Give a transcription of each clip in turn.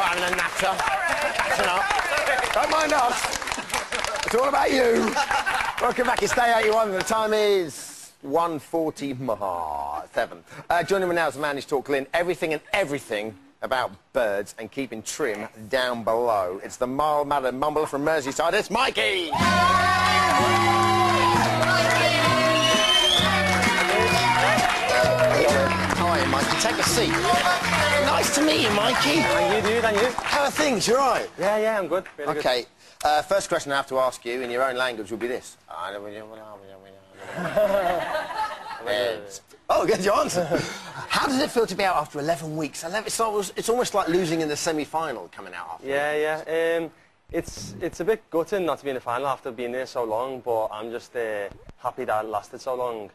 having a natter. Catching up. Don't mind us. It's all about you. Welcome back. It's day 81. The time is 1:47. Joining me now is the man who's taught Glyn everything and everything about birds and keeping trim down below. It's the mild-mannered mumbler from Merseyside. It's Mikey! Hi, Mikey. Take a seat. Nice to meet you, Mikey. And you, dude, and you? How are things? You all right? Yeah, I'm good. Really OK. First question I have to ask you in your own language will be this. Oh, good answer. How does it feel to be out after 11 weeks? It's almost like losing in the semi-final coming out after. Yeah. It's a bit gutting not to be in the final after being there so long, but I'm just happy that it lasted so long.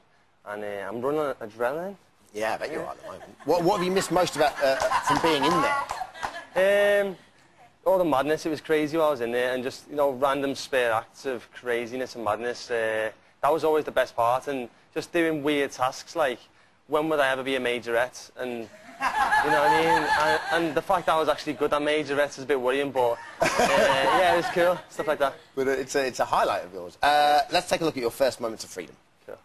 And I'm running on adrenaline. Yeah, I bet you are at the moment. What have you missed most about from being in there? All the madness. It was crazy while I was in there, and just, you know, random spare acts of craziness and madness. That was always the best part, and just doing weird tasks like, when would I ever be a majorette? And, you know what I mean? And the fact that I was actually good at majorettes is a bit worrying, but yeah, it was cool, stuff like that. But it's a highlight of yours. Let's take a look at your first moments of freedom. Cool.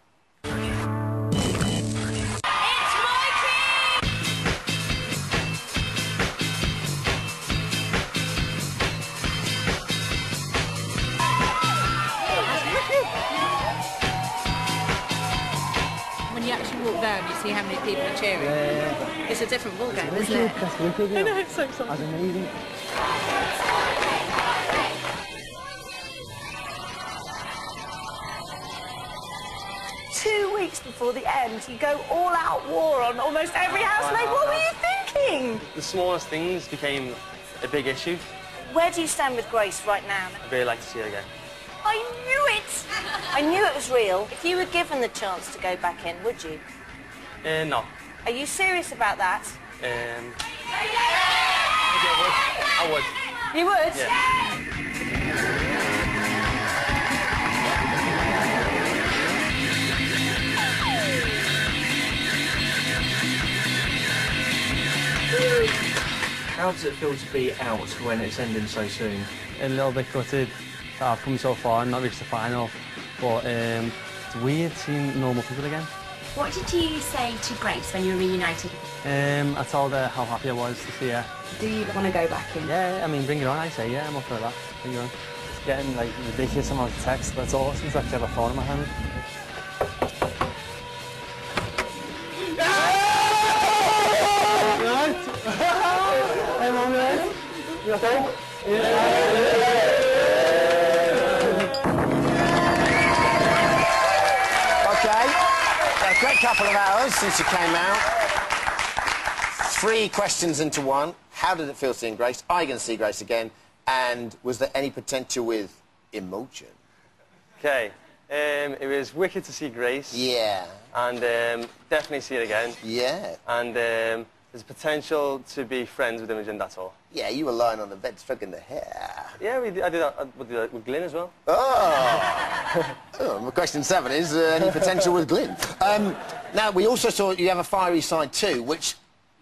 'When you actually walk down, you see how many people are cheering. Yeah. It's a different ball game, isn't it? That's wicked, yeah. I know, it's so exciting. That's amazing. Two weeks before the end, you go all-out war on almost every housemate. What were you thinking? The smallest things became a big issue. Where do you stand with Grace right now? I'd really like to see her again. I knew it! I knew it was real. If you were given the chance to go back in, would you? No. Are you serious about that? Maybe I would. You would? Yeah. How does it feel to be out when it's ending so soon? A little bit gutted that I've come so far and not reached the final, but it's weird seeing normal people again. What did you say to Grace when you were reunited? I told her how happy I was to see her. Do you want to go back in? Yeah, I mean, bring it on, I say, yeah, I'm up for that. Bring it on. It's getting, like, ridiculous amount of text, but it's awesome to actually have a phone in my hand. Hey, Mum, you right? You okay? OK. A great couple of hours since you came out. 3 questions into one. How did it feel seeing Grace? Are you going to see Grace again? And was there any potential with emotion? Okay. It was wicked to see Grace. Yeah. And definitely see it again. Yeah. And there's potential to be friends with Imogen, that's all. Yeah, you were lying on the bed stroking the hair. Yeah, I did that with Glyn as well. Oh, question 7 is any potential with Glyn? Now, we also saw you have a fiery side too, which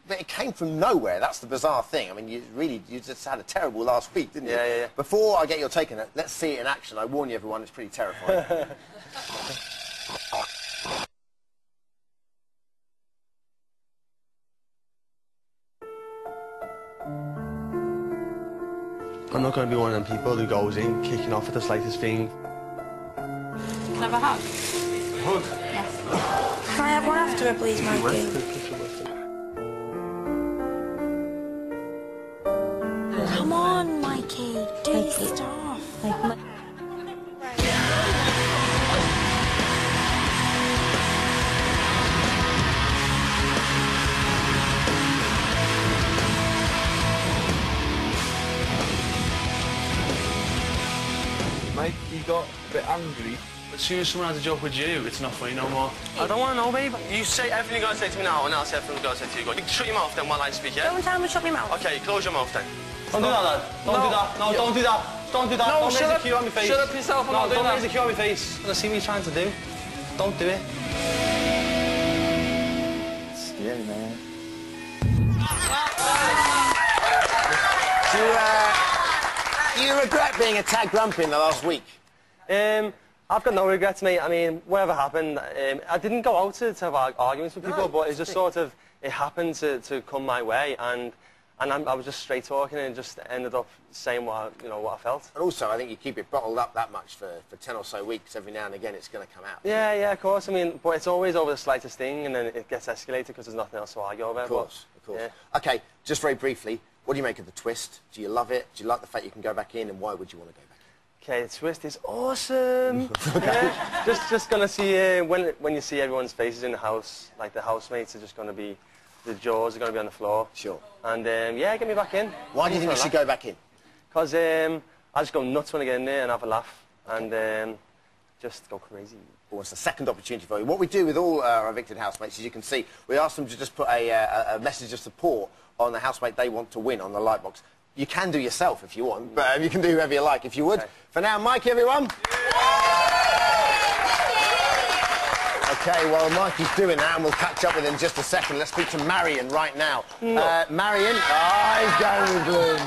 it came from nowhere. That's the bizarre thing. I mean, you just had a terrible last week, didn't you? Yeah. Before I get your take on it, let's see it in action. I warn you, everyone, it's pretty terrifying. I'm not going to be one of them people who goes in kicking off at the slightest thing. Can I have a hug? Hug? Yes. Can I have one after it, please, Mikey? Come on, Mikey. Do stuff. Mike, you got a bit angry. As soon as someone has a joke with you, it's not funny no more. I don't want to know, babe. You say everything you're going to say to me now, and I'll say everything you're going to say to you. Go. You shut your mouth then while I speak, yeah? Don't tell me to shut my mouth. OK, close your mouth then. Don't do that, lad. Don't do that. No, don't do that. Don't do that. No, don't raise a cue on my face. Shut up yourself. I'm not doing don't that. raise a cue on my face. Let's see what you're trying to do. Don't do it. Scary, man. Do you regret being a tag grumpy in the last week? I've got no regrets, mate. I mean, whatever happened, I didn't go out to have arguments with people, but it just sort of, it happened to come my way, and I was just straight talking and just ended up saying what I felt. And also, I think you keep it bottled up that much for 10 or so weeks. Every now and again, it's going to come out. Yeah, of course. I mean, but it's always over the slightest thing, and then it gets escalated because there's nothing else to argue over. Of course. Yeah. OK, just very briefly, what do you make of the twist? Do you love it? Do you like the fact you can go back in, and why would you want to go back in? OK, the twist is awesome. Yeah, just going to see, when you see everyone's faces in the house, like the housemates are just going to be, the jaws are going to be on the floor. Sure. And, yeah, get me back in. Why do you think you should go back in? Because I just go nuts when I get in there and have a laugh, and just go crazy. Well, it's the second opportunity for you. What we do with all our evicted housemates, as you can see, we ask them to just put a message of support on the housemate they want to win on the light box. You can do yourself if you want, but you can do whoever you like if you would. Okay. For now, Mikey, everyone. OK, well, Mikey's doing that, and we'll catch up with him in just a second. Let's speak to Marion right now. Marion, he's going with blue.